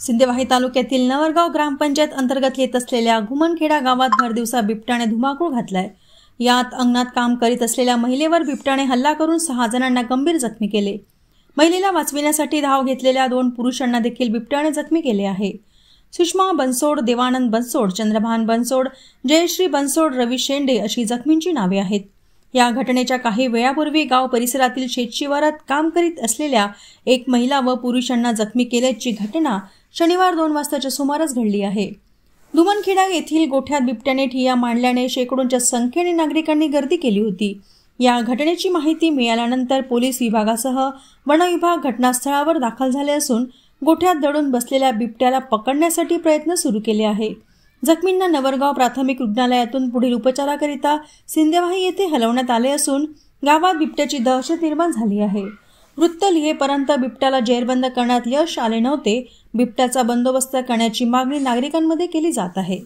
सिंदेवाही तालुक्यातील नवरगाव ग्रामपंचायत अंतर्गत येत असलेल्या घुमनखेडा गावात भरदिवसा बिबट्याने धुमाकूळ घातलाय। यात अंगणात काम करीत असलेल्या महिलेवर बिबट्याने हल्ला करून 6 जणांना गंभीर जखमी केले। महिलेला वाचविण्यासाठी धाव घेतलेल्या 2 पुरुषांना देखील बिबट्याने जखमी केले आहे। सुषमा बनसोड, देवानंद बनसोड, चंद्रभान बनसोड, जयश्री बनसोड, रवी शेंडे अशी जखमींची नावे आहेत। या घटनेच्या काही वेळापूर्वी गाव परिसरातील शेतशिवारात काम करीत असलेल्या एक महिला व पुरुषांना जखमी केल्याची घटना शनिवार 2 वाजताच्या सुमारास घडली आहे। धुमनखेडा येथील गोठ्यात बिबट्याने ठिय्या मांडल्याने शेकडोंच्या संख्येने नागरिकांनी गर्दी केली होती। या घटनेची माहिती मिळाल्यानंतर पोलीस विभागासह वन विभाग घटनास्थळावर दाखल झाले असून गोठ्यात दडून बसलेल्या बिबट्याला पकडण्यासाठी प्रयत्न सुरू केले आहे। जखमींना नवरगाव प्राथमिक रुग्णालयातून पुढील उपचाराकरिता सिंदेवाही येथे हलवण्यात आले असून गावात बिबट्याची दहशत निर्माण झाली आहे। वृत्त लिहेपर्यंत बिबट्याला जेरबंद करण्यात यश आले नव्हते। बिबट्याचा बंदोबस्त करण्याची मागणी नागरिकांमध्ये केली जात आहे।